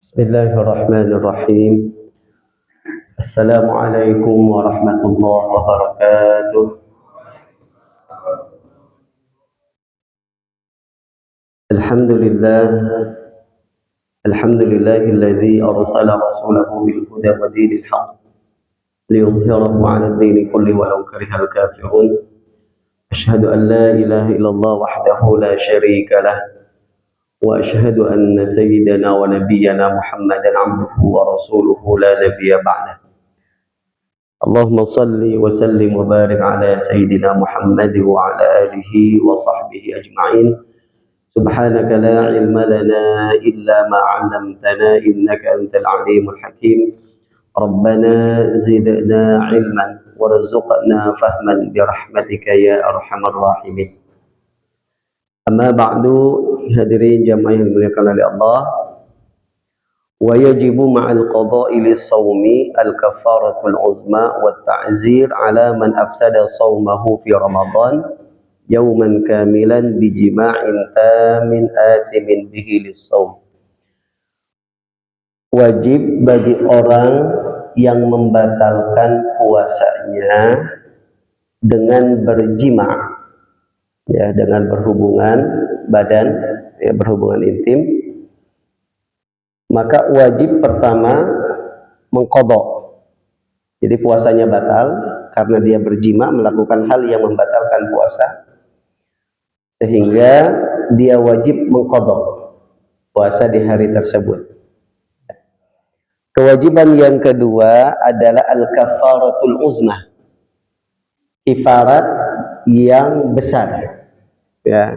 Bismillahirrahmanirrahim. Assalamualaikum warahmatullahi wabarakatuh. Alhamdulillah. Alhamdulillahilladzi arsala rasulahu bil huda wa dinil haqq liyudhhirahu 'ala ad-dini kulli walau karihal kafirun. Asyhadu an la ilaha illallah wahdahu la syarika lah. وأشهد أن سيدنا ونبينا محمدا عبده ورسوله لا نبي بعده. اللهم صل وسلم وبارك على سيدنا محمد وعلى آله وصحبه أجمعين. سبحانك لا علم لنا إلا ما علمتنا إنك أنت العليم الحكيم. ربنا زدنا علما وارزقنا فهما برحمتك يا أرحم الراحمين. Amma ba'du, hadirin jamaah yang dimuliakan oleh Allah. Wa yajibu ma'al qada'i lis-shaumi al-kafaratul uzma wa ta'zir 'ala man afsada shaumahu fi Ramadan yawman kamilan bi jima'in tamin athimin bihi lis-shaum. Wajib bagi orang yang membatalkan puasanya dengan berjima', ya, dengan berhubungan badan, ya, berhubungan intim, maka wajib pertama mengqadha. Jadi puasanya batal karena dia berjima, melakukan hal yang membatalkan puasa, sehingga dia wajib mengqadha puasa di hari tersebut. Kewajiban yang kedua adalah al-kafaratul uzmah, kifarat yang besar. Ya,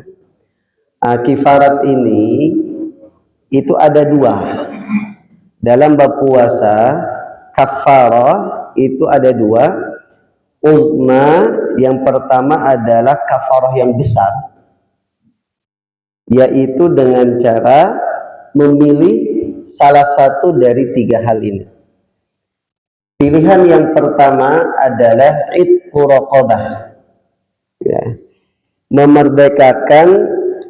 kifarat ini itu ada dua dalam bab puasa. Kafarah itu ada dua. Uzma yang pertama adalah kafarah yang besar, yaitu dengan cara memilih salah satu dari tiga hal ini. Pilihan yang pertama adalah itqu raqabah, ya, memerdekakan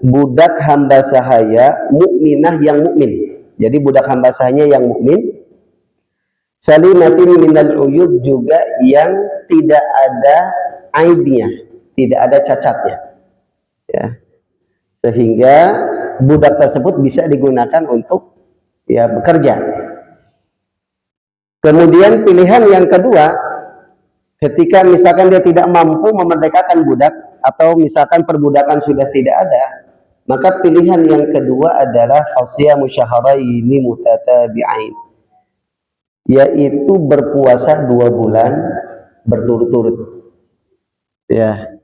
budak hamba sahaya mukminah yang mukmin. Jadi budak hamba sahanya yang mukmin, salimatin minal uyub, juga yang tidak ada aibnya, tidak ada cacatnya, ya, sehingga budak tersebut bisa digunakan untuk, ya, bekerja. Kemudian pilihan yang kedua, ketika misalkan dia tidak mampu memerdekakan budak, atau misalkan perbudakan sudah tidak ada, maka pilihan yang kedua adalah fasyamu syahraini mutatabi'ain, yaitu berpuasa 2 bulan berturut-turut. Ya,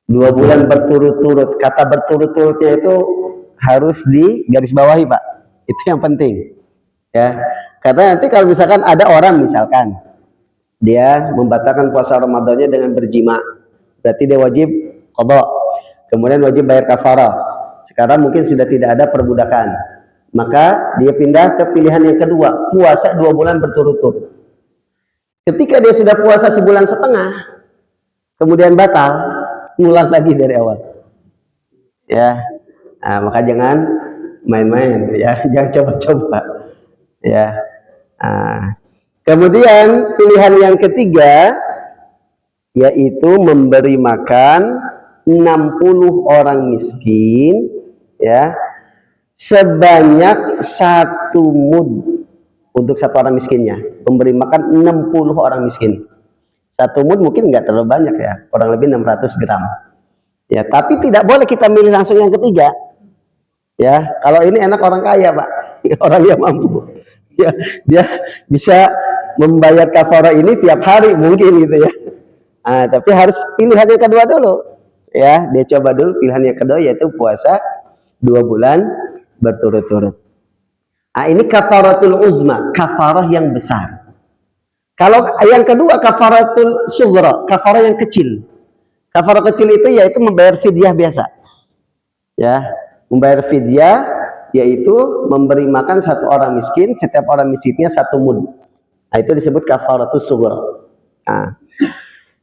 2 bulan berturut-turut. Kata berturut-turutnya itu harus digarisbawahi, Pak. Itu yang penting. Ya, karena nanti kalau misalkan ada orang, misalkan dia membatalkan puasa Ramadannya dengan berjima, berarti dia wajib qadha, kemudian wajib bayar kafarah. Sekarang mungkin sudah tidak ada perbudakan, maka dia pindah ke pilihan yang kedua, puasa 2 bulan berturut-turut. Ketika dia sudah puasa 1,5 bulan, kemudian batal, ngulang lagi dari awal. Ya, nah, maka jangan main-main, ya, jangan coba-coba. Ya, nah, kemudian pilihan yang ketiga, yaitu memberi makan 60 orang miskin, ya, sebanyak 1 mud untuk 1 orang miskinnya. Memberi makan 60 orang miskin. 1 mud mungkin nggak terlalu banyak, ya, kurang lebih 600 gram. Ya, tapi tidak boleh kita milih langsung yang ketiga. Ya, kalau ini enak orang kaya, Pak, orang yang mampu. Ya, dia bisa membayar kafarah ini tiap hari mungkin, gitu ya. Nah, tapi harus pilihan yang kedua dulu, ya, dia coba dulu pilihan yang kedua, yaitu puasa 2 bulan berturut-turut. Nah, ini kafaratul uzma, kafarah yang besar. Kalau yang kedua kafaratul sughra, kafarah yang kecil. Kafarah kecil itu yaitu membayar fidyah biasa, ya, membayar fidyah, yaitu memberi makan 1 orang miskin, setiap orang miskinnya 1 mud. Nah, itu disebut kafaratul sughra. Nah,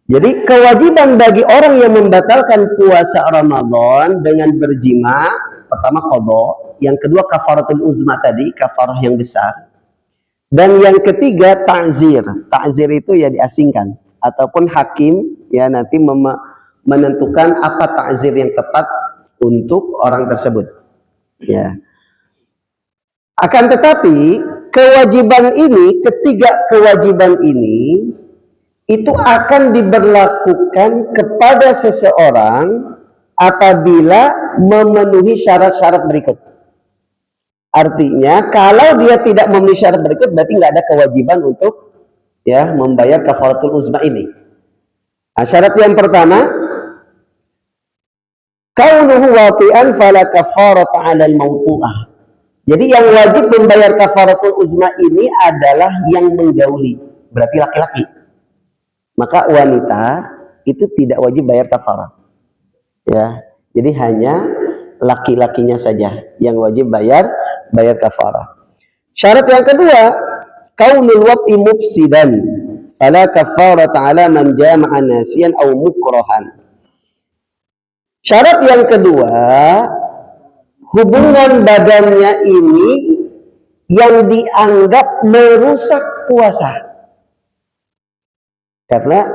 jadi kewajiban bagi orang yang membatalkan puasa Ramadan dengan berjima, pertama qadha, yang kedua kafaratul uzma tadi, kafarah yang besar. Dan yang ketiga ta'zir. Ta'zir itu ya diasingkan ataupun hakim ya nanti menentukan apa ta'zir yang tepat untuk orang tersebut. Ya. Akan tetapi kewajiban ini, ketiga kewajiban ini itu akan diberlakukan kepada seseorang apabila memenuhi syarat-syarat berikut. Artinya kalau dia tidak memenuhi syarat berikut berarti nggak ada kewajiban untuk ya membayar kafaratul uzma ini. Nah, syarat yang pertama, kaunuhu wati'an fala kafarata 'alal mawtu'ah. Jadi yang wajib membayar kafaratul uzma ini adalah yang menggauli, berarti laki-laki. Maka wanita itu tidak wajib bayar kafarah. Ya. Jadi hanya laki-lakinya saja yang wajib bayar kafarah. Syarat yang kedua, kaunul wat'i mufsidan fala kafarata 'ala man jama'a nasiyan aw mukrahan. Syarat yang kedua, hubungan badannya ini yang dianggap merusak puasa. Karena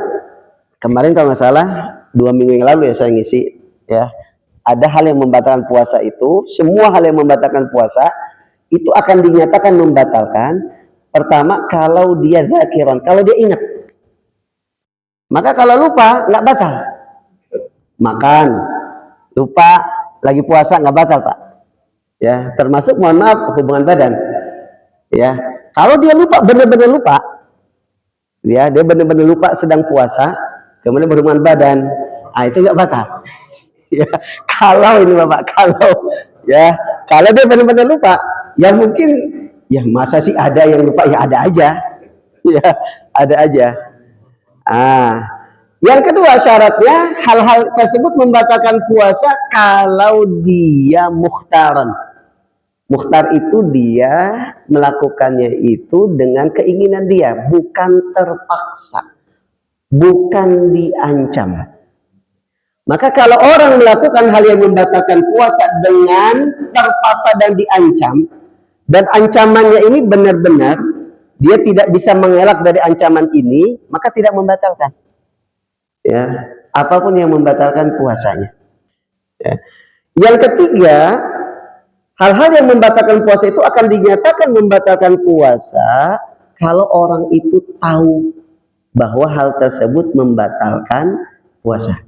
kemarin kalau nggak salah 2 minggu yang lalu ya saya ngisi ya, ada hal yang membatalkan puasa itu, semua hal yang membatalkan puasa itu akan dinyatakan membatalkan. Pertama kalau dia zakiran, kalau dia ingat. Maka kalau lupa nggak batal. Makan, lupa lagi puasa nggak batal Pak. Ya, termasuk mohon maaf hubungan badan. Ya, kalau dia lupa benar-benar lupa, ya dia benar-benar lupa sedang puasa, kemudian berhubungan badan, itu nggak batal. Ya, kalau ini Bapak, kalau dia benar-benar lupa, ya mungkin ya masa sih ada yang lupa, ya ada aja. Ya, ada aja. Yang kedua syaratnya hal-hal tersebut membatalkan puasa kalau dia mukhtaran. Mukhtar itu dia melakukannya itu dengan keinginan dia, bukan terpaksa, bukan diancam. Maka kalau orang melakukan hal yang membatalkan puasa dengan terpaksa dan diancam, dan ancamannya ini benar-benar dia tidak bisa mengelak dari ancaman ini, maka tidak membatalkan. Ya, apapun yang membatalkan puasanya. Ya. Yang ketiga, hal-hal yang membatalkan puasa itu akan dinyatakan membatalkan puasa kalau orang itu tahu bahwa hal tersebut membatalkan puasa.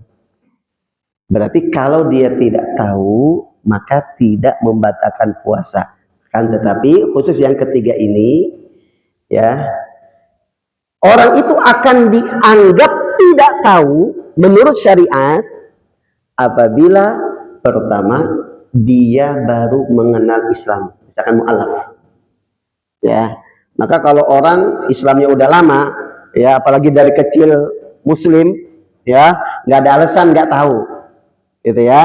Berarti kalau dia tidak tahu, maka tidak membatalkan puasa. Kan tetapi khusus yang ketiga ini, ya, orang itu akan dianggap tidak tahu menurut syariat apabila pertama dia baru mengenal Islam, misalkan mu'alaf. Ya, maka kalau orang Islamnya udah lama, ya apalagi dari kecil Muslim, ya nggak ada alasan nggak tahu, gitu ya.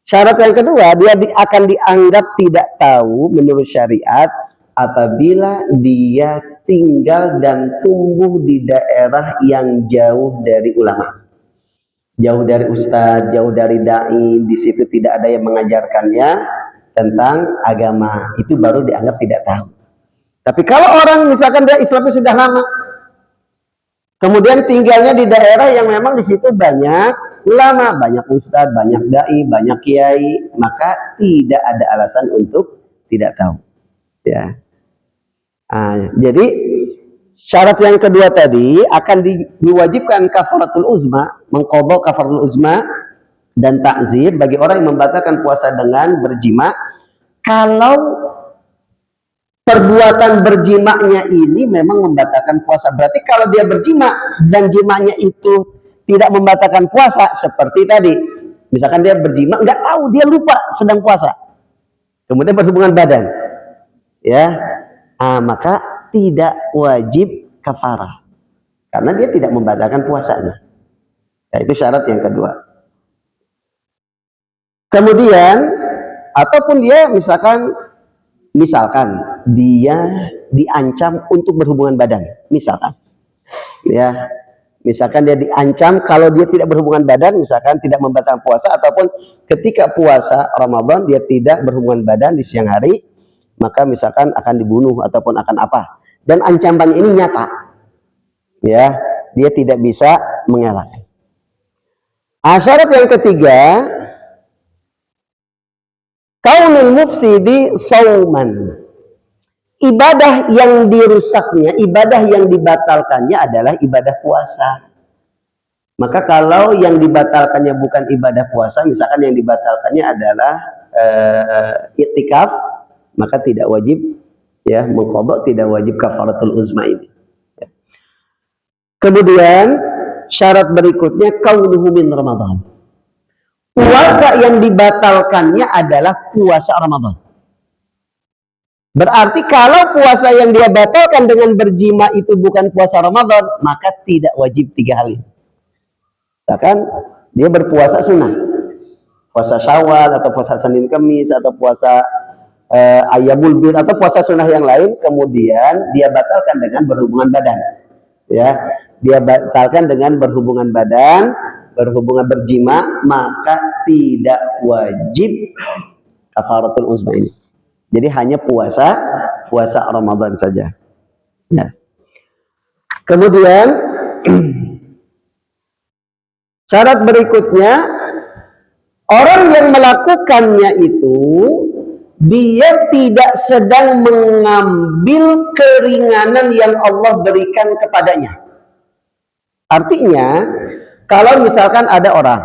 Syarat yang kedua, dia akan dianggap tidak tahu menurut syariat apabila dia tinggal dan tumbuh di daerah yang jauh dari ulama, jauh dari ustadz, jauh dari dai, di situ tidak ada yang mengajarkannya tentang agama, itu baru dianggap tidak tahu. Tapi kalau orang misalkan dia Islamnya sudah lama, kemudian tinggalnya di daerah yang memang di situ banyak ulama, banyak ustadz, banyak dai, banyak kiai, maka tidak ada alasan untuk tidak tahu. Ya. Jadi syarat yang kedua tadi akan diwajibkan kafaratul uzma, mengqadha kafaratul uzma dan ta'zir bagi orang yang membatalkan puasa dengan berjima kalau perbuatan berjimanya ini memang membatalkan puasa. Berarti kalau dia berjima dan jimanya itu tidak membatalkan puasa, seperti tadi, misalkan dia berjima nggak tahu, dia lupa sedang puasa, kemudian berhubungan badan, ya, maka tidak wajib kafarah karena dia tidak membatalkan puasanya. Nah, itu syarat yang kedua. Kemudian ataupun dia misalkan dia diancam untuk berhubungan badan, misalkan, ya, Misalkan dia diancam kalau dia tidak berhubungan badan, misalkan tidak membatalkan puasa, ataupun ketika puasa Ramadan dia tidak berhubungan badan di siang hari, maka misalkan akan dibunuh ataupun akan apa. Dan ancaman ini nyata. Ya, dia tidak bisa mengelak. Syarat yang ketiga, kaunul mufsidi sauman. Ibadah yang dirusaknya, ibadah yang dibatalkannya adalah ibadah puasa. Maka kalau yang dibatalkannya bukan ibadah puasa, misalkan yang dibatalkannya adalah i'tikaf, maka tidak wajib ya mengqadha, tidak wajib kafaratul uzma ini. Ya. Kemudian syarat berikutnya kaunuhu min Ramadan. Puasa yang dibatalkannya adalah puasa Ramadan. Berarti kalau puasa yang dia batalkan dengan berjima itu bukan puasa Ramadan, maka tidak wajib 3 hal ini. Misalkan dia berpuasa sunnah, puasa Syawal atau puasa Senin Kamis atau puasa Ayyamul Bir atau puasa sunnah yang lain, kemudian dia batalkan dengan berhubungan badan. Ya, dia batalkan dengan berhubungan badan, berhubungan berjima, maka tidak wajib kafaratul uzma ini. Jadi hanya puasa Ramadan saja. Ya. Kemudian syarat berikutnya, orang yang melakukannya itu dia tidak sedang mengambil keringanan yang Allah berikan kepadanya. Artinya, kalau misalkan ada orang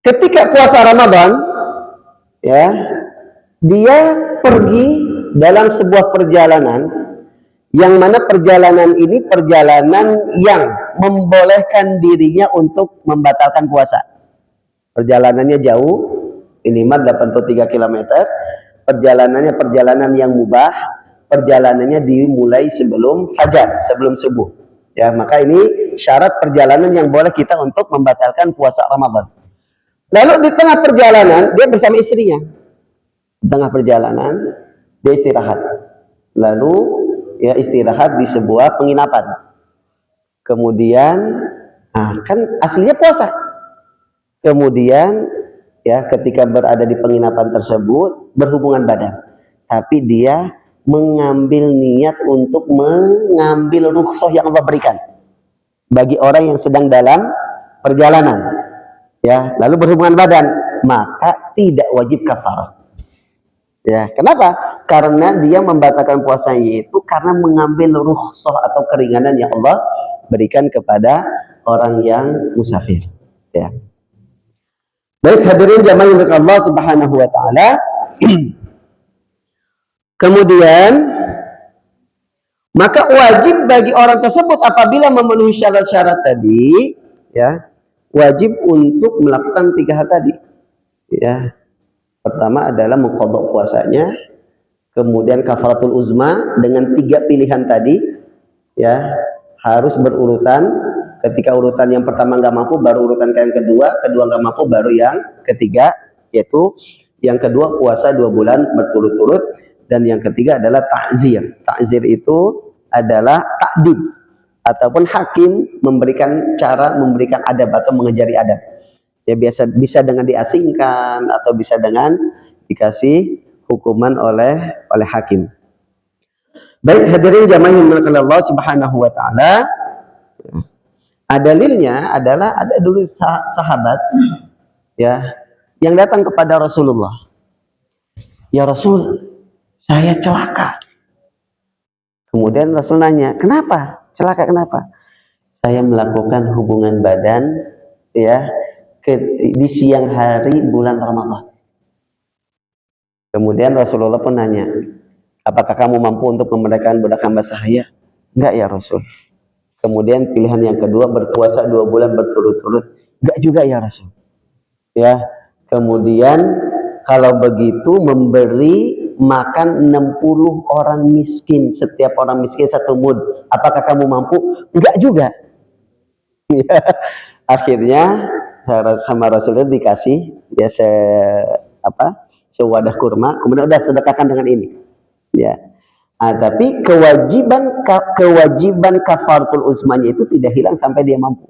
ketika puasa Ramadan, ya, dia pergi dalam sebuah perjalanan, yang mana perjalanan ini perjalanan yang membolehkan dirinya untuk membatalkan puasa. Perjalanannya jauh, minimal 83 km. Perjalanan yang mubah, perjalanannya dimulai sebelum fajar, sebelum subuh. Ya, maka ini syarat perjalanan yang boleh kita untuk membatalkan puasa Ramadan. Lalu di tengah perjalanan dia bersama istrinya. Di tengah perjalanan dia istirahat. Lalu ya istirahat di sebuah penginapan. Kemudian kan aslinya puasa. Kemudian ya ketika berada di penginapan tersebut berhubungan badan. Tapi dia mengambil niat untuk mengambil rukhsah yang Allah berikan bagi orang yang sedang dalam perjalanan. Ya, lalu berhubungan badan, maka tidak wajib kafarah. Ya, kenapa? Karena dia membatalkan puasanya itu karena mengambil rukhsah atau keringanan yang Allah berikan kepada orang yang musafir. Ya. Baik hadirin jamaah yang Allah Subhanahu wa taala. Kemudian maka wajib bagi orang tersebut apabila memenuhi syarat-syarat tadi, ya, wajib untuk melakukan 3 hal tadi. Ya. Pertama adalah mengqadha puasanya, kemudian kafaratul uzma dengan 3 pilihan tadi, ya, harus berurutan. Ketika urutan yang pertama nggak mampu, baru urutan yang kedua nggak mampu, baru yang ketiga, yaitu yang kedua puasa 2 bulan berturut-turut, dan yang ketiga adalah ta'zir. Ta'zir itu adalah takdib ataupun hakim memberikan adab atau mengejari adab. Ya biasa bisa dengan diasingkan atau bisa dengan dikasih hukuman oleh hakim. Baik hadirin jamaah yang dimuliakan Allah Subhanahu wa taala. Dalilnya adalah ada dulu sahabat ya yang datang kepada Rasulullah. Ya Rasul, saya celaka. Kemudian Rasul nanya, "Kenapa? Celaka kenapa?" "Saya melakukan hubungan badan ya di siang hari bulan Ramadan." Kemudian Rasulullah pun nanya, "Apakah kamu mampu untuk memerdekakan budak hamba sahaya?" "Enggak ya Rasul." Kemudian pilihan yang kedua, berpuasa 2 bulan berturut-turut. "Enggak juga ya Rasul." Ya. Kemudian kalau begitu memberi makan 60 orang miskin, setiap orang miskin 1 mud. "Apakah kamu mampu?" "Enggak juga." Ya. Akhirnya sama Rasulullah dikasih ya sewadah kurma, kemudian udah sedekahkan dengan ini. Ya. Tapi kewajiban kafaratul uzmanya itu tidak hilang sampai dia mampu.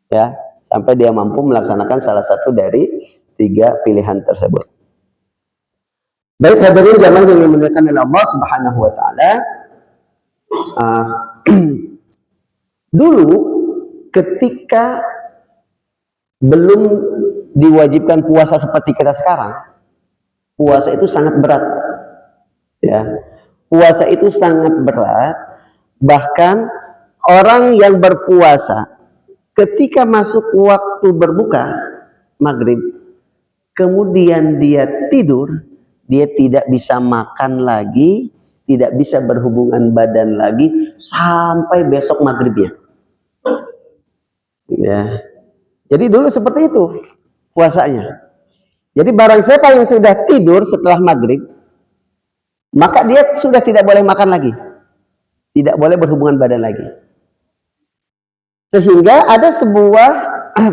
Ya, sampai dia mampu melaksanakan salah satu dari 3 pilihan tersebut. Baik hadirin jamaah yang dimuliakan oleh Allah Subhanahu wa taala. Dulu ketika belum diwajibkan puasa seperti kita sekarang, puasa itu sangat berat. Ya. Puasa itu sangat berat, bahkan orang yang berpuasa ketika masuk waktu berbuka maghrib, kemudian dia tidur, dia tidak bisa makan lagi, tidak bisa berhubungan badan lagi sampai besok maghribnya. Ya. Jadi dulu seperti itu puasanya. Jadi barang siapa yang sudah tidur setelah maghrib, maka dia sudah tidak boleh makan lagi, tidak boleh berhubungan badan lagi. Sehingga ada sebuah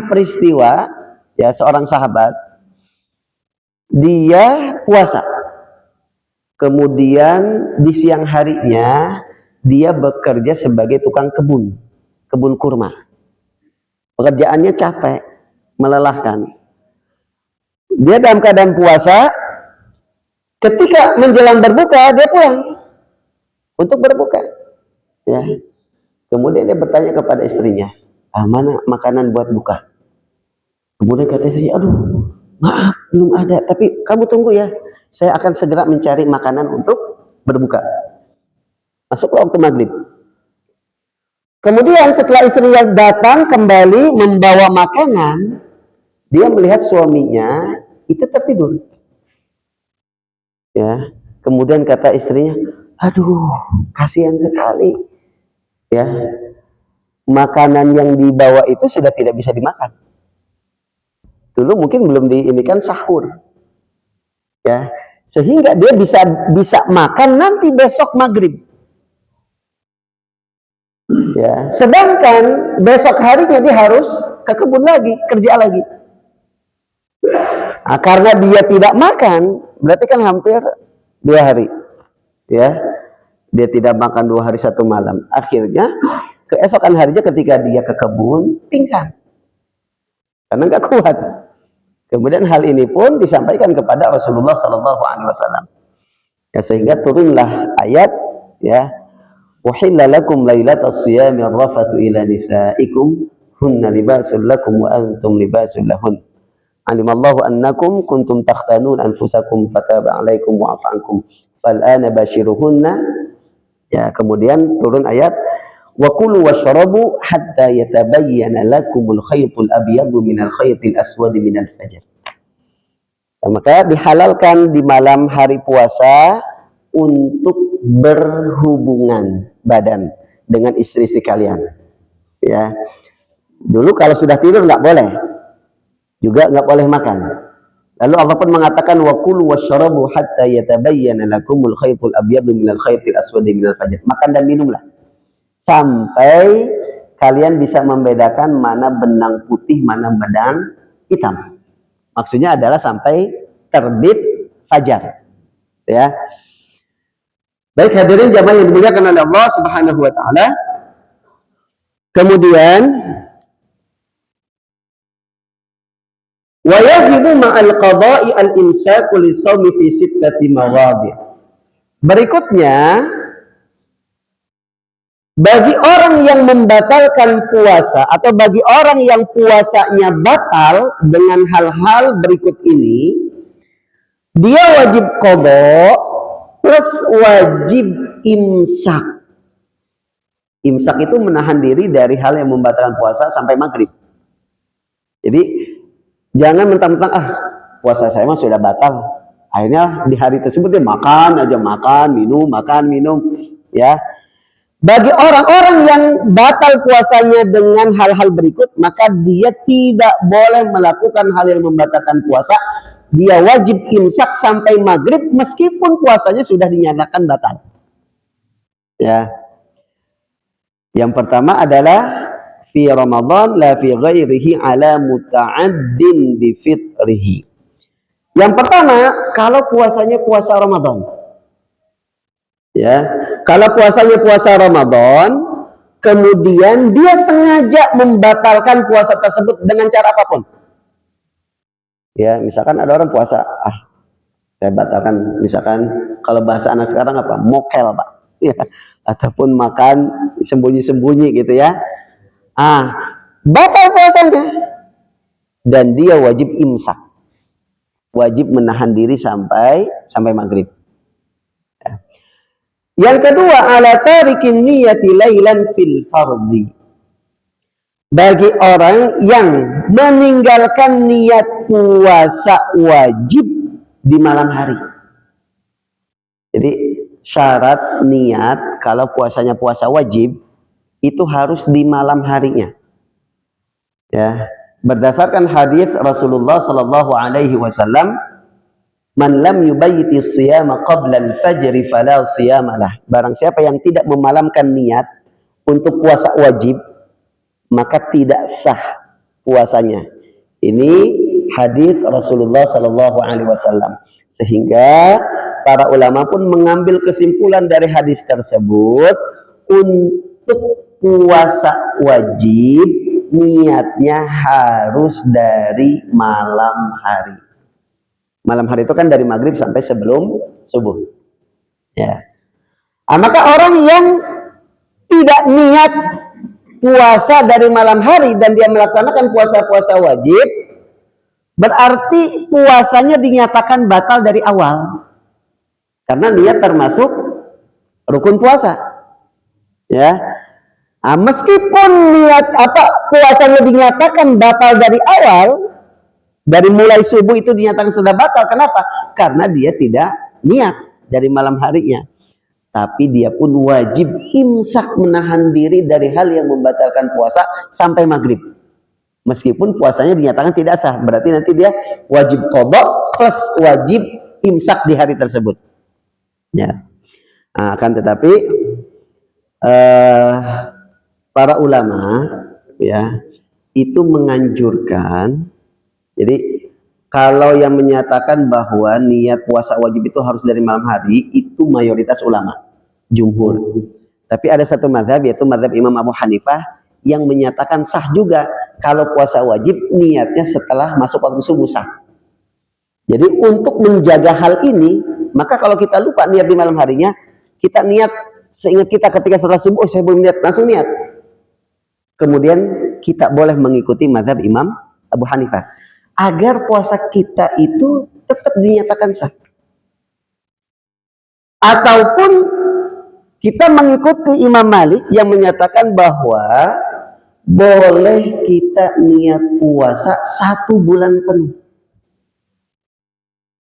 peristiwa, ya, seorang sahabat, dia puasa, kemudian di siang harinya dia bekerja sebagai tukang kebun kurma. Pekerjaannya capek, melelahkan. Dia dalam keadaan puasa. Ketika menjelang berbuka, dia pulang untuk berbuka. Ya. Kemudian dia bertanya kepada istrinya, mana makanan buat buka? Kemudian kata istrinya, aduh, maaf, belum ada. Tapi kamu tunggu ya, saya akan segera mencari makanan untuk berbuka. Masuklah waktu maghrib. Kemudian setelah istrinya datang kembali membawa makanan, dia melihat suaminya itu tertidur. Ya, kemudian kata istrinya, aduh, kasihan sekali. Ya, makanan yang dibawa itu sudah tidak bisa dimakan. Dulu mungkin belum diinikan sahur. Ya, sehingga dia bisa makan nanti besok maghrib. Ya, sedangkan besok harinya dia harus ke kebun lagi, kerja lagi. Nah, karena dia tidak makan, berarti kan hampir 2 hari. Ya, dia tidak makan 2 hari 1 malam. Akhirnya keesokan harinya ketika dia ke kebun, pingsan karena nggak kuat. Kemudian hal ini pun disampaikan kepada Rasulullah Sallallahu Alaihi Wasallam. Ya, sehingga turunlah ayat, ya, uhilla lakum lailatas siyami rafathu ila nisaikum hunna libasul lakum wa antum libasul lahun. Alimallahu annakum kuntum takhtanun anfusakum fataba alaikum wa afa ankum fal'ana bashiruhunna. Ya, kemudian turun ayat wa kulu washrabu hatta yatabayyana lakumul khaytul abyadu minal khaytil aswadi minal fajr. Ya, maka dihalalkan di malam hari puasa untuk berhubungan badan dengan istri-istri kalian. Ya, dulu kalau sudah tidur nggak boleh, juga nggak boleh makan. Lalu Allah pun mengatakan wa kulu washrabu hatta yatabayyana lakumul khaytul abyadu minal khaytil aswadi minal fajr. Makan dan minumlah sampai kalian bisa membedakan mana benang putih, mana benang hitam. Maksudnya adalah sampai terbit fajar. Ya. Baik hadirin jamaah yang dimuliakan oleh Allah Subhanahu wa taala. Kemudian wa yajibu ma'al qada'i al-imsaku lis-shaumi fi 6 mawadhi'. Berikutnya, bagi orang yang membatalkan puasa atau bagi orang yang puasanya batal dengan hal-hal berikut ini, dia wajib qada plus wajib imsak. Imsak itu menahan diri dari hal yang membatalkan puasa sampai maghrib. Jadi jangan mentang-mentang puasa saya mah sudah batal. Akhirnya di hari tersebut dia makan aja, makan, minum, ya. Bagi orang-orang yang batal puasanya dengan hal-hal berikut, maka dia tidak boleh melakukan hal yang membatalkan puasa. Dia wajib imsak sampai maghrib meskipun puasanya sudah dinyatakan batal. Ya. Yang pertama adalah fi Ramadan la fi ghairihi ala muta'addin bi fitrihi. Yang pertama, kalau puasanya puasa Ramadan. Ya, kalau puasanya puasa Ramadan, kemudian dia sengaja membatalkan puasa tersebut dengan cara apapun. Ya, misalkan ada orang puasa, saya batalkan, misalkan kalau bahasa anak sekarang apa? Mokel, Pak. Ya, ataupun makan sembunyi-sembunyi gitu ya. Batal puasanya dan dia wajib imsak. Wajib menahan diri sampai maghrib. Yang kedua, ala tarikin niyati lailan fil fardhi. Bagi orang yang meninggalkan niat puasa wajib di malam hari. Jadi syarat niat kalau puasanya puasa wajib itu harus di malam harinya. Ya, berdasarkan hadis Rasulullah sallallahu alaihi wasallam, man lam yubayyiti siyama qabla al-fajr fala siyamalah. Barang siapa yang tidak memalamkan niat untuk puasa wajib, maka tidak sah puasanya. Ini hadis Rasulullah sallallahu alaihi wasallam. Sehingga para ulama pun mengambil kesimpulan dari hadis tersebut, untuk puasa wajib niatnya harus dari malam hari. Malam hari itu kan dari maghrib sampai sebelum subuh. Ya. Maka orang yang tidak niat puasa dari malam hari dan dia melaksanakan puasa-puasa wajib, berarti puasanya dinyatakan batal dari awal. Karena niat termasuk rukun puasa. Ya. Meskipun niat puasanya dinyatakan batal dari awal, dari mulai subuh itu dinyatakan sudah batal. Kenapa? Karena dia tidak niat dari malam harinya. Tapi dia pun wajib imsak, menahan diri dari hal yang membatalkan puasa sampai maghrib. Meskipun puasanya dinyatakan tidak sah, berarti nanti dia wajib qadha plus wajib imsak di hari tersebut. Ya. Akan tetapi para ulama ya itu menganjurkan, jadi kalau yang menyatakan bahwa niat puasa wajib itu harus dari malam hari, itu mayoritas ulama, jumhur. Tapi ada satu mazhab, yaitu mazhab Imam Abu Hanifah, yang menyatakan sah juga kalau puasa wajib niatnya setelah masuk waktu subuh sah. Jadi untuk menjaga hal ini, maka kalau kita lupa niat di malam harinya, kita niat seingat kita ketika setelah subuh, saya belum niat, langsung niat. Kemudian kita boleh mengikuti mazhab Imam Abu Hanifah agar puasa kita itu tetap dinyatakan sah. Ataupun kita mengikuti Imam Malik yang menyatakan bahwa boleh kita niat puasa 1 bulan penuh.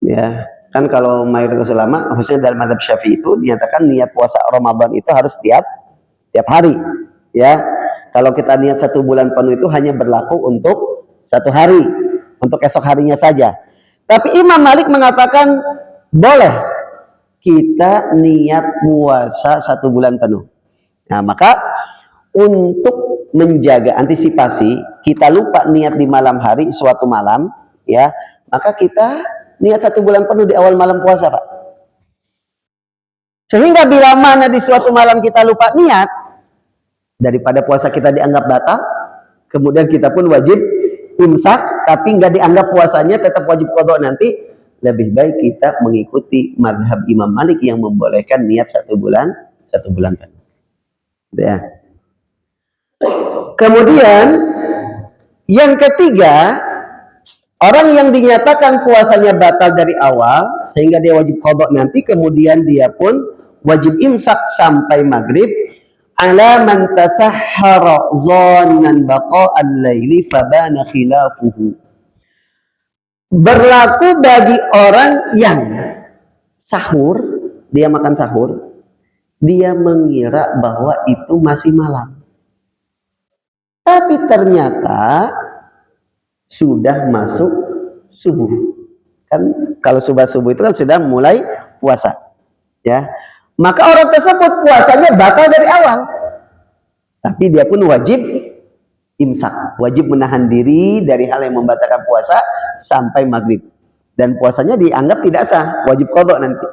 Ya, kan kalau mayoritas ulama, khususnya dalam mazhab Syafi'i itu dinyatakan niat puasa Ramadan itu harus tiap hari. Ya, kalau kita niat 1 bulan penuh itu hanya berlaku untuk 1 hari, untuk esok harinya saja. Tapi Imam Malik mengatakan boleh kita niat puasa 1 bulan penuh. Nah, maka untuk menjaga antisipasi kita lupa niat di malam hari suatu malam, ya, maka kita niat 1 bulan penuh di awal malam puasa, Pak. Sehingga bila mana di suatu malam kita lupa niat, daripada puasa kita dianggap batal, kemudian kita pun wajib imsak, tapi nggak dianggap puasanya, tetap wajib qadha nanti, lebih baik kita mengikuti mazhab Imam Malik yang membolehkan niat 1 bulan penuh. Ya. Kemudian yang ketiga, orang yang dinyatakan puasanya batal dari awal sehingga dia wajib qadha nanti, kemudian dia pun wajib imsak sampai maghrib, ala man tasahhara dhannan baqa'al laili fabana khilafuhu. Berlaku bagi orang yang sahur, dia makan sahur, dia mengira bahwa itu masih malam. Tapi ternyata sudah masuk subuh. Kan kalau subuh itu kan sudah mulai puasa. Ya. Maka orang tersebut puasanya batal dari awal. Tapi dia pun wajib imsak, wajib menahan diri dari hal yang membatalkan puasa sampai maghrib. Dan puasanya dianggap tidak sah, wajib qadha nanti.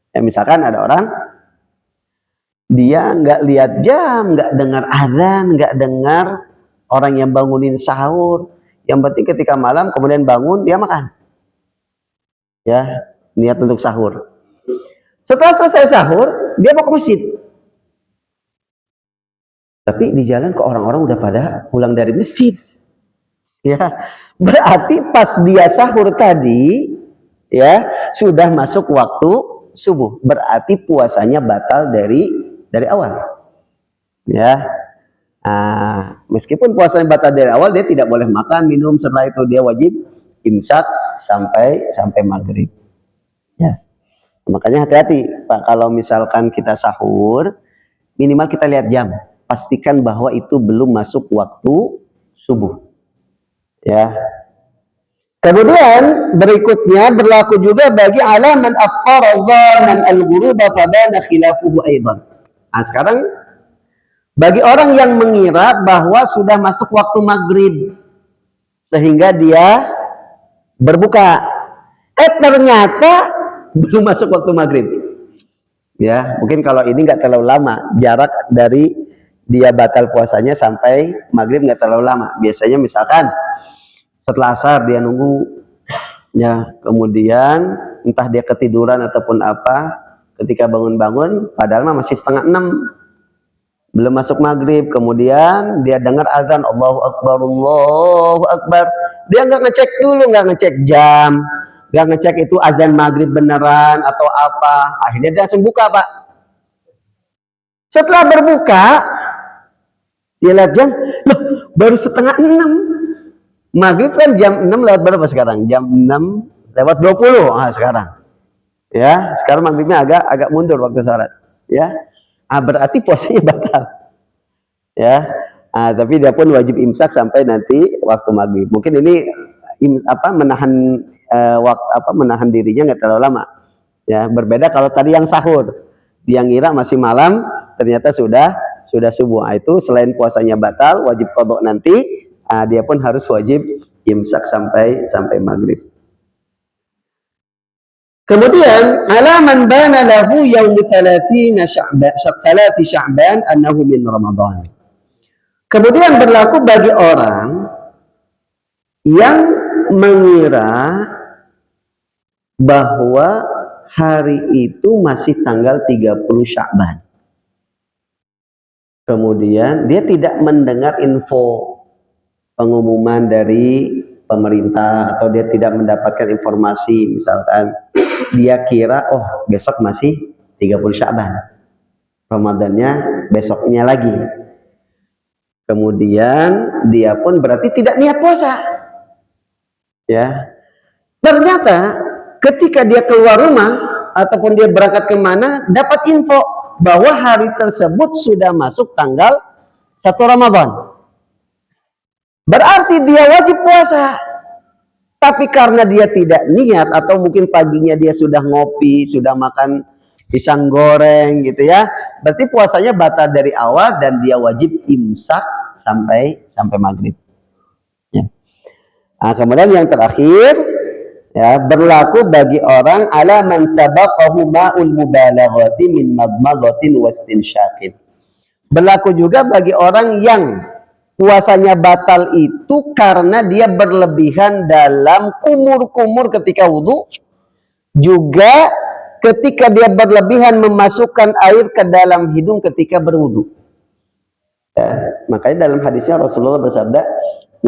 Ya, misalkan ada orang dia nggak lihat jam, nggak dengar azan, nggak dengar orang yang bangunin sahur. Yang penting ketika malam kemudian bangun dia makan, ya, niat untuk sahur. Setelah selesai sahur dia mau ke masjid, tapi di jalan kok orang-orang udah pada pulang dari masjid, ya, berarti pas dia sahur tadi, ya, sudah masuk waktu subuh, berarti puasanya batal dari awal, ya. Meskipun puasanya batal dari awal, dia tidak boleh makan, minum, setelah itu dia wajib imsak sampai maghrib, ya. Makanya hati-hati Pak, kalau misalkan kita sahur, minimal kita lihat jam, pastikan bahwa itu belum masuk waktu subuh, ya. Kemudian berikutnya berlaku juga bagi alaman afqara dhannan al-ghuruba fabana khilafuhu aidan. Nah, sekarang bagi orang yang mengira bahwa sudah masuk waktu maghrib sehingga dia berbuka, ternyata belum masuk waktu maghrib, ya. Mungkin kalau ini nggak terlalu lama, jarak dari dia batal puasanya sampai maghrib nggak terlalu lama. Biasanya misalkan setelah asar dia nunggu, ya, kemudian entah dia ketiduran ataupun apa, ketika bangun-bangun padahal masih setengah 6, belum masuk maghrib, kemudian dia dengar azan, Allahu Akbar, Allahu Akbar, dia nggak ngecek dulu, nggak ngecek jam, nggak ngecek itu azan maghrib beneran atau apa, akhirnya dia langsung buka Pak. Setelah berbuka dia lihat jam, loh baru setengah 6. Maghrib kan jam 6 lewat berapa sekarang? Jam 6 lewat 20. Sekarang. Ya, sekarang maghribnya agak mundur waktu syarat. Ya. Berarti puasanya batal. Ya. Tapi dia pun wajib imsak sampai nanti waktu maghrib. Mungkin ini menahan dirinya nggak terlalu lama. Ya, berbeda kalau tadi yang sahur. Dia ngira masih malam, ternyata sudah subuh. Itu selain puasanya batal, wajib qadha nanti. Dia pun harus wajib imsak sampai maghrib. Kemudian alaman bana lahu yaum 30 Sya'ban annahu min Ramadan. Kemudian berlaku bagi orang yang mengira bahwa hari itu masih tanggal 30 Sya'ban. Kemudian dia tidak mendengar info pengumuman dari pemerintah atau dia tidak mendapatkan informasi, misalkan dia kira oh besok masih 30 Sya'ban, Ramadannya besoknya lagi, kemudian dia pun berarti tidak niat puasa, ya. Ternyata ketika dia keluar rumah ataupun dia berangkat kemana dapat info bahwa hari tersebut sudah masuk tanggal 1 Ramadan, berarti dia wajib puasa. Tapi karena dia tidak niat atau mungkin paginya dia sudah ngopi, sudah makan pisang goreng gitu ya, berarti puasanya batal dari awal dan dia wajib imsak sampai maghrib. Ya. Kemudian yang terakhir, ya, berlaku bagi orang ala man sabaqahu ma'ul mubalaghati min madmadatin wastinsyaqin. Berlaku juga bagi orang yang puasanya batal itu karena dia berlebihan dalam kumur-kumur ketika wudhu, juga ketika dia berlebihan memasukkan air ke dalam hidung ketika berwudhu. Ya, makanya dalam hadisnya Rasulullah bersabda,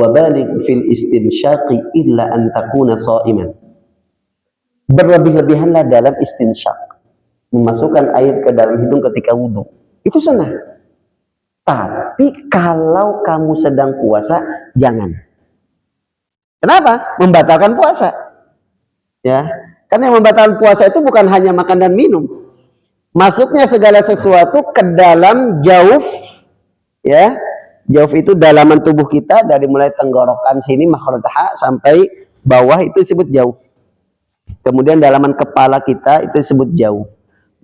wa baligh fil istinsyaqi illa an takuna sha'iman. Berlebih-lebihanlah dalam istinsyaq, memasukkan air ke dalam hidung ketika wudhu. Itu sunnah. Tapi kalau kamu sedang puasa, jangan. Kenapa? Membatalkan puasa. Ya, karena yang membatalkan puasa itu bukan hanya makan dan minum. Masuknya segala sesuatu ke dalam jauf, ya. Jauf itu dalaman tubuh kita dari mulai tenggorokan sini makhraj ha sampai bawah itu disebut jauf. Kemudian dalaman kepala kita itu disebut jauf.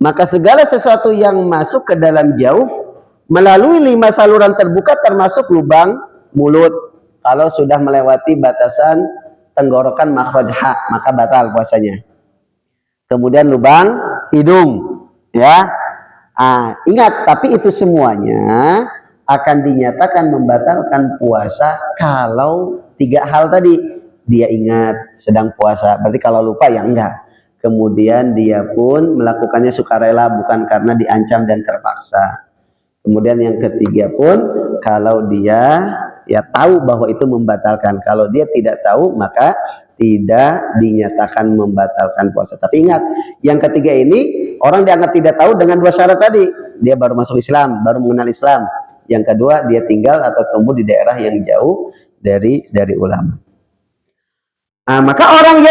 Maka segala sesuatu yang masuk ke dalam jauf melalui 5 saluran terbuka termasuk lubang mulut. Kalau sudah melewati batasan tenggorokan makhraj ha, maka batal puasanya. Kemudian lubang hidung, ya. Ingat, tapi itu semuanya akan dinyatakan membatalkan puasa kalau 3 hal tadi. Dia ingat sedang puasa, berarti kalau lupa ya enggak. Kemudian dia pun melakukannya sukarela, bukan karena diancam dan terpaksa. Kemudian yang ketiga pun, kalau dia ya tahu bahwa itu membatalkan. Kalau dia tidak tahu, maka tidak dinyatakan membatalkan puasa. Tapi ingat, yang ketiga ini orang dianggap tidak tahu dengan 2 syarat tadi. Dia baru masuk Islam, baru mengenal Islam. Yang kedua, dia tinggal atau tumbuh di daerah yang jauh dari ulama. Maka orang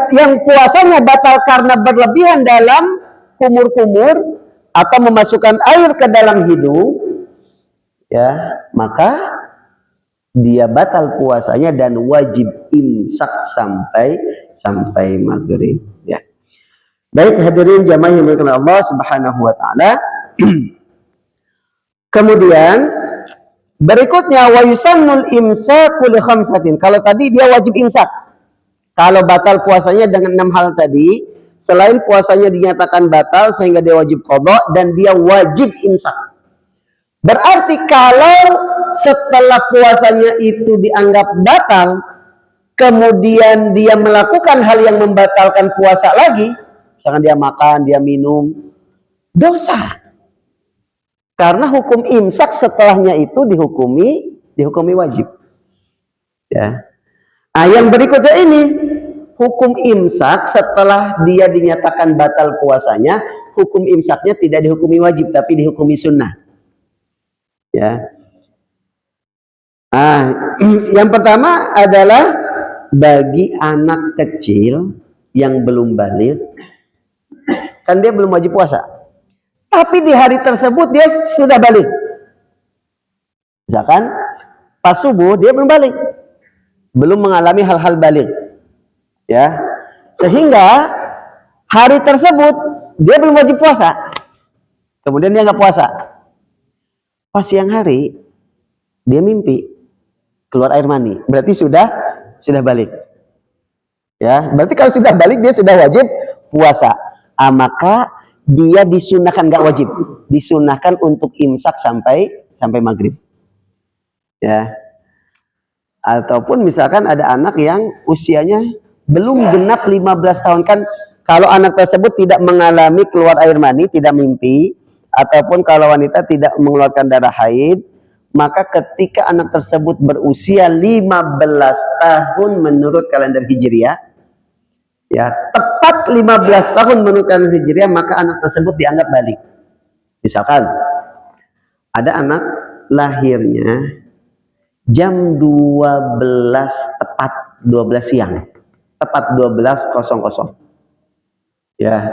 yang puasanya batal karena berlebihan dalam kumur-kumur atau memasukkan air ke dalam hidung, ya, maka dia batal puasanya dan wajib imsak sampai maghrib. Ya. Baik hadirin jamaah yang dimuliakan Allah Subhanahu wa taala. Kemudian berikutnya wa yusannul imsaku li khamsatin. Kalau tadi dia wajib imsak. Kalau batal puasanya dengan 6 hal tadi, selain puasanya dinyatakan batal sehingga dia wajib qadha dan dia wajib imsak. Berarti kalau setelah puasanya itu dianggap batal, kemudian dia melakukan hal yang membatalkan puasa lagi, misalkan dia makan, dia minum, dosa. Karena hukum imsak setelahnya itu dihukumi wajib. Ya. Yang berikutnya ini, hukum imsak setelah dia dinyatakan batal puasanya, hukum imsaknya tidak dihukumi wajib tapi dihukumi sunnah. Ya. Yang pertama adalah bagi anak kecil yang belum balik, kan dia belum wajib puasa. Tapi di hari tersebut dia sudah balik. Misalkan pas subuh dia belum balik. Belum mengalami hal-hal balik. Ya. Sehingga hari tersebut dia belum wajib puasa. Kemudian dia nggak puasa. Pas siang hari dia mimpi keluar air mani. Berarti sudah balik. Ya, berarti kalau sudah balik dia sudah wajib puasa. Maka dia disunahkan, nggak wajib, disunahkan untuk imsak sampai maghrib. Ya. Ataupun misalkan ada anak yang usianya belum genap 15 tahun, kan kalau anak tersebut tidak mengalami keluar air mani, tidak mimpi, ataupun kalau wanita tidak mengeluarkan darah haid, maka ketika anak tersebut berusia 15 tahun menurut kalender Hijriah, ya, tepat 15 tahun menurut kalender Hijriah, maka anak tersebut dianggap balik. Misalkan ada anak lahirnya jam 12 tepat 12 siang. Tepat 12.00. Ya.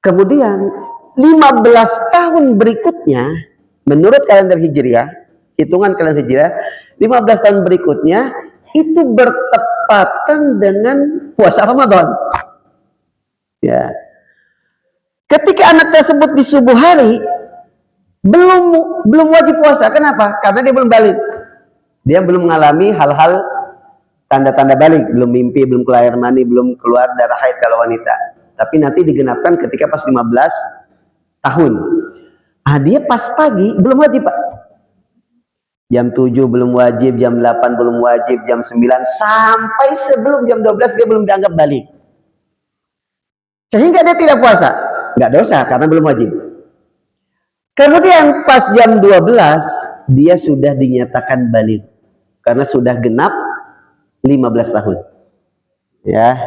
Kemudian 15 tahun berikutnya menurut kalender Hijriah, hitungan kalender Hijriah, 15 tahun berikutnya itu bertepatan dengan puasa Ramadan. Ya. Ketika anak tersebut di subuh hari belum wajib puasa. Kenapa? Karena dia belum balik. Dia belum mengalami hal-hal tanda-tanda balik, belum mimpi, belum keluar air mani, belum keluar darah haid kalau wanita. Tapi nanti digenapkan ketika pas 15 tahun. Dia pas pagi belum wajib, Pak. Jam 7 belum wajib, jam 8 belum wajib, jam 9 sampai sebelum jam 12 dia belum dianggap balik. Sehingga dia tidak puasa. Nggak dosa karena belum wajib. Kemudian pas jam 12 dia sudah dinyatakan balik karena sudah genap 15 tahun. Ya.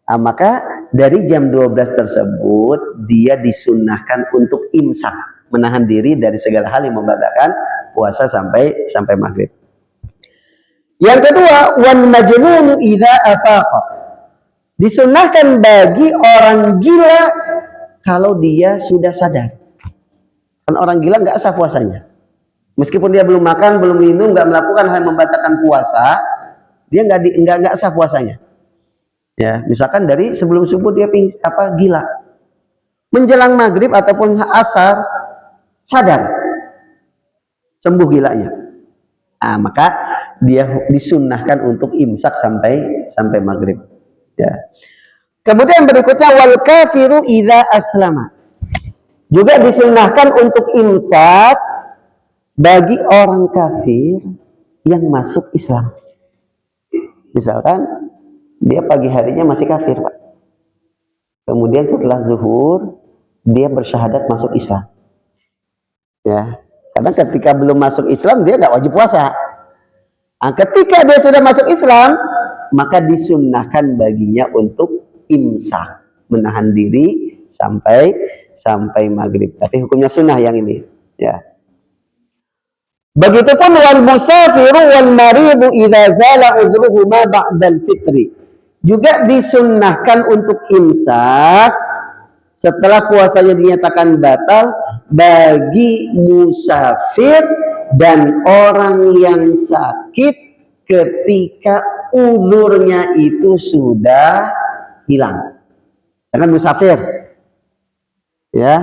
Maka dari jam 12 tersebut dia disunnahkan untuk imsak, menahan diri dari segala hal yang membatalkan puasa sampai maghrib. Yang kedua, wan majnunu idza afaqa. Disunnahkan bagi orang gila kalau dia sudah sadar. Kan orang gila nggak sah puasanya. Meskipun dia belum makan, belum minum, nggak melakukan hal yang membatalkan puasa, dia nggak sah puasanya. Ya, misalkan dari sebelum subuh dia gila. Menjelang maghrib ataupun asar sadar, sembuh gilanya. Maka dia disunnahkan untuk imsak sampai maghrib. Ya. Kemudian berikutnya wal kafiru idza aslama. Juga disunahkan untuk imsak bagi orang kafir yang masuk Islam. Misalkan dia pagi harinya masih kafir, Pak. Kemudian setelah zuhur dia bersyahadat masuk Islam. Ya, karena ketika belum masuk Islam dia nggak wajib puasa. Nah, ketika dia sudah masuk Islam, maka disunnahkan baginya untuk imsak, menahan diri sampai maghrib. Tapi hukumnya sunnah yang ini. Ya. Begitupun wal musafiru wal maridu idza zala udhruhuma ba'dal fitri. Juga disunnahkan untuk imsak setelah puasanya dinyatakan batal bagi musafir dan orang yang sakit ketika uzurnya itu sudah hilang. Jangan musafir, ya,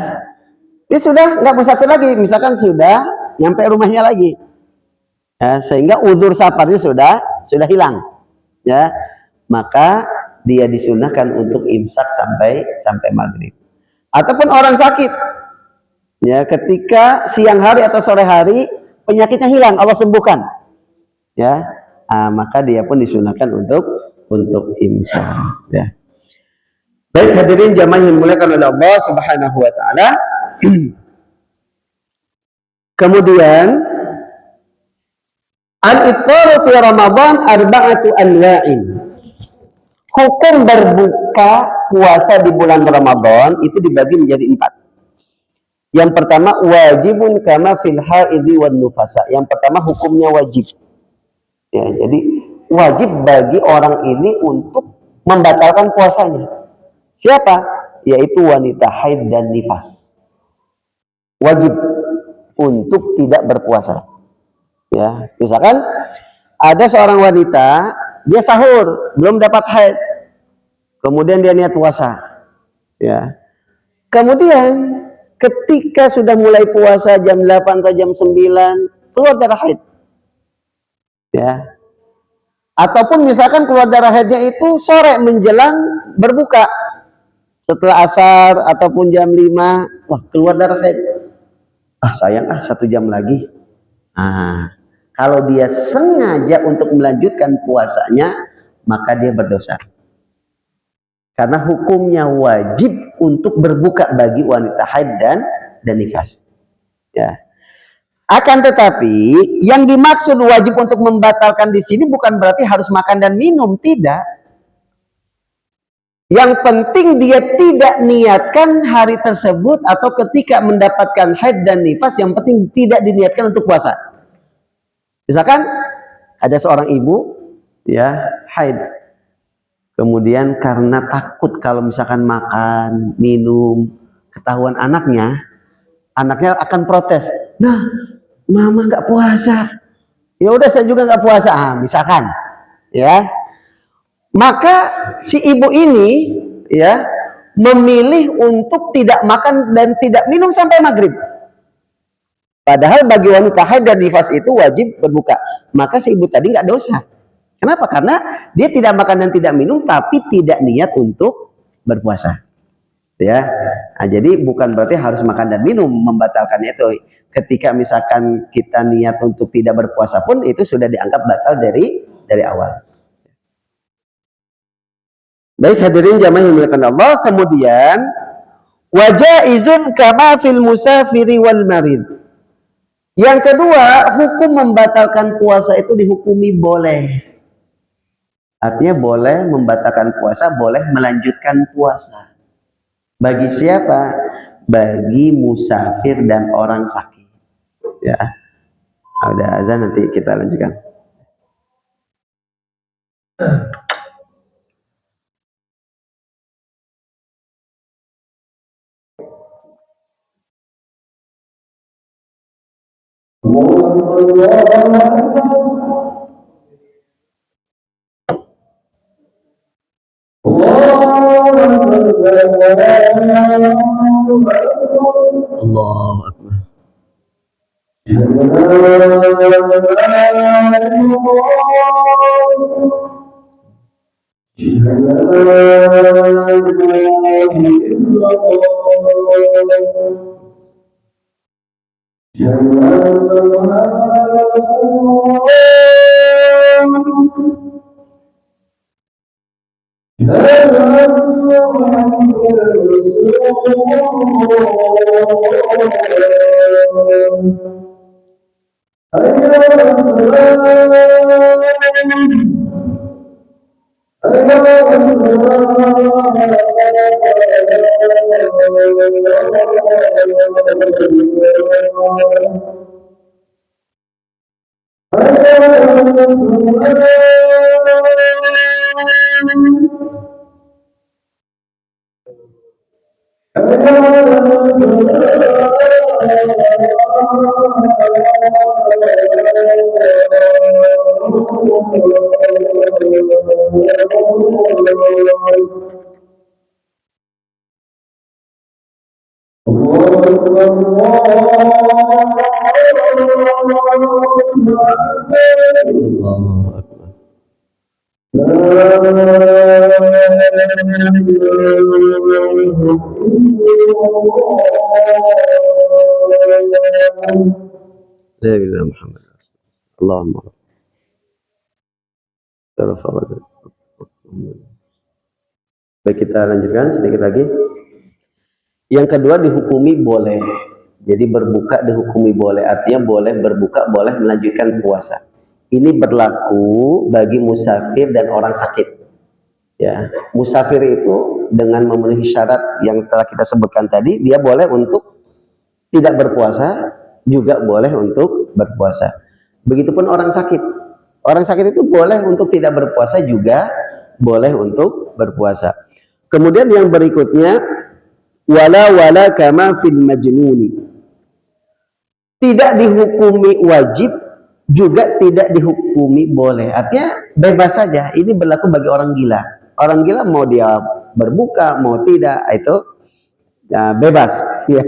dia sudah nggak musafir lagi, misalkan sudah nyampe rumahnya lagi, ya, sehingga uzur safarnya sudah hilang, ya, maka dia disunahkan untuk imsak sampai maghrib. Ataupun orang sakit, ya, ketika siang hari atau sore hari penyakitnya hilang, Allah sembuhkan, ya, maka dia pun disunahkan untuk imsak, ya. Baik hadirin jamaah yang dimuliakan oleh Allah Subhanahu wa taala. Kemudian al-iftar fi Ramadan arba'atu anwa'in. Hukum berbuka puasa di bulan Ramadan itu dibagi menjadi 4. Yang pertama wajibun kama fil haidhi wan nufasa. Yang pertama hukumnya wajib. Ya, jadi wajib bagi orang ini untuk membatalkan puasanya. Siapa? Yaitu wanita haid dan nifas. Wajib untuk tidak berpuasa. Ya, misalkan ada seorang wanita, dia sahur, belum dapat haid. Kemudian dia niat puasa. Ya. Kemudian ketika sudah mulai puasa jam 8 atau jam 9, keluar darah haid. Ya. Ataupun misalkan keluar darah haidnya itu sore menjelang berbuka. Setelah asar ataupun jam 5, wah keluar darah haid. Sayang 1 jam lagi. Kalau dia sengaja untuk melanjutkan puasanya, maka dia berdosa. Karena hukumnya wajib untuk berbuka bagi wanita haid dan nifas. Ya. Akan tetapi yang dimaksud wajib untuk membatalkan di sini bukan berarti harus makan dan minum, tidak. Yang penting dia tidak niatkan hari tersebut atau ketika mendapatkan haid dan nifas, yang penting tidak diniatkan untuk puasa. Misalkan ada seorang ibu, ya, haid. Kemudian karena takut kalau misalkan makan, minum, ketahuan anaknya akan protes. Nah, mama nggak puasa. Ya udah saya juga nggak puasa, misalkan, ya. Maka si ibu ini, ya, memilih untuk tidak makan dan tidak minum sampai maghrib. Padahal bagi wanita haid dan nifas itu wajib berbuka. Maka si ibu tadi nggak dosa. Kenapa? Karena dia tidak makan dan tidak minum, tapi tidak niat untuk berpuasa. Ya, jadi bukan berarti harus makan dan minum membatalkannya itu. Ketika misalkan kita niat untuk tidak berpuasa pun itu sudah dianggap batal dari awal. Baik hadirin jamaah yang dimuliakan Allah. Kemudian wajaizun kama fil musafiri wal marid. Yang kedua, hukum membatalkan puasa itu dihukumi boleh. Artinya boleh membatalkan puasa, boleh melanjutkan puasa. Bagi siapa? Bagi musafir dan orang sakit. Ya. Udah azan, nanti kita lanjutkan. Allahu Akbar. Muhammad. Allahumma baik, kita lanjutkan sedikit lagi. Yang kedua, dihukumi boleh. Jadi berbuka dihukumi boleh, artinya boleh berbuka, boleh melanjutkan puasa. Ini berlaku bagi musafir dan orang sakit. Ya, musafir itu dengan memenuhi syarat yang telah kita sebutkan tadi, dia boleh untuk tidak berpuasa, juga boleh untuk berpuasa. Begitupun orang sakit. Orang sakit itu boleh untuk tidak berpuasa, juga boleh untuk berpuasa. Kemudian yang berikutnya, wala kama fil majnuni. Tidak dihukumi wajib, juga tidak dihukumi boleh. Artinya bebas saja. Ini berlaku bagi orang gila. Orang gila mau dia berbuka, mau tidak, itu ya, bebas. Ya.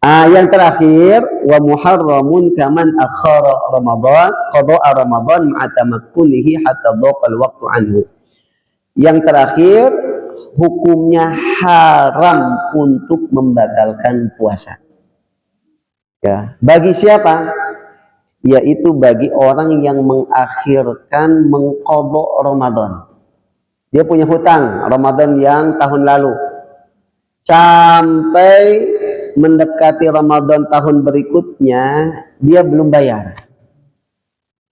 Yang terakhir, wa muharramun kaman akhara Ramadan, qada'a Ramadan ma'atamakkunihi hatta dhaqal waqtu anhu. Yang terakhir, hukumnya haram untuk membatalkan puasa. Ya, bagi siapa? Yaitu bagi orang yang mengakhirkan mengqadha Ramadan. Dia punya hutang Ramadan yang tahun lalu. Sampai mendekati Ramadan tahun berikutnya, dia belum bayar.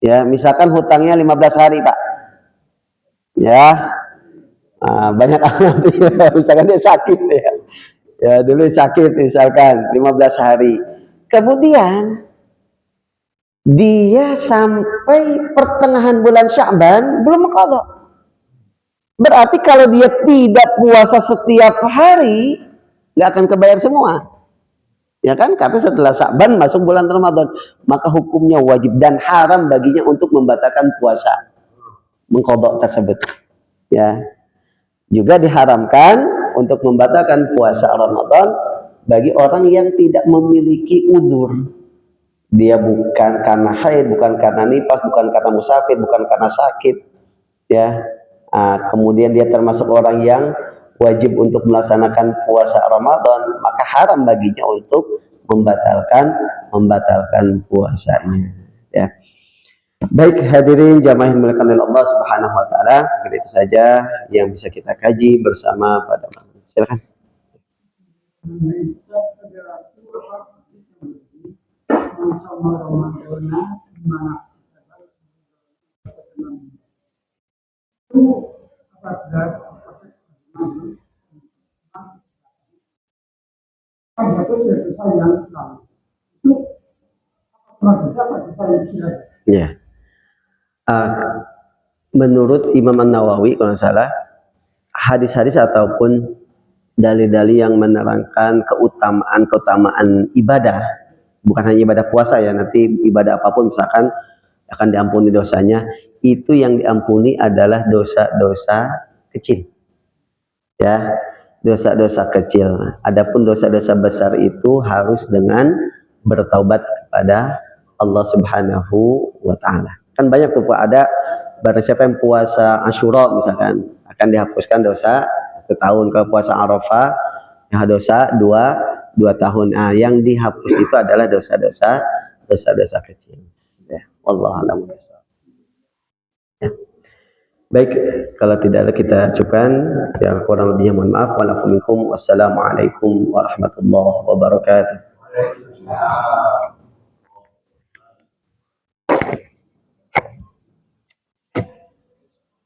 Ya, misalkan hutangnya 15 hari, Pak. Ya. Banyak amat ya. Misalkan dia sakit ya. Ya, dulu sakit misalkan 15 hari. Kemudian dia sampai pertengahan bulan Sya'ban belum qadha. Berarti kalau dia tidak puasa setiap hari, nggak akan kebayar semua. Ya kan? Karena setelah Sya'ban masuk bulan Ramadan, maka hukumnya wajib dan haram baginya untuk membatalkan puasa mengqadha tersebut. Ya. Juga diharamkan untuk membatalkan puasa Ramadan bagi orang yang tidak memiliki udzur. Dia bukan karena haid, bukan karena nifas, bukan karena musafir, bukan karena sakit. Ya. Kemudian dia termasuk orang yang wajib untuk melaksanakan puasa Ramadan, maka haram baginya untuk membatalkan puasanya. Ya. Baik hadirin jamaah yang dimuliakan oleh Allah Subhanahu wa taala, itu saja yang bisa kita kaji bersama pada malam ini. Silakan. Ya. Menurut Imam An-Nawawi kalau salah, hadis-hadis ataupun dalil-dalil yang menerangkan keutamaan ibadah, bukan hanya ibadah puasa ya, nanti ibadah apapun misalkan akan diampuni dosanya, itu yang diampuni adalah dosa-dosa kecil. Ya, dosa-dosa kecil. Adapun dosa-dosa besar itu harus dengan bertaubat kepada Allah Subhanahu wa taala. Kan banyak tuh Pak, ada Barang siapa yang puasa Asyura misalkan akan dihapuskan dosa 1 tahun. Kalau puasa Arafah ya dosa 2 tahun. Nah, yang dihapus itu adalah dosa-dosa kecil. Ya, wallahu a'lam bishawab. Ya. Baik, kalau tidak ada kita cukupkan. Ya, kurang lebihnya mohon maaf. Wassalamualaikum warahmatullahi wabarakatuh.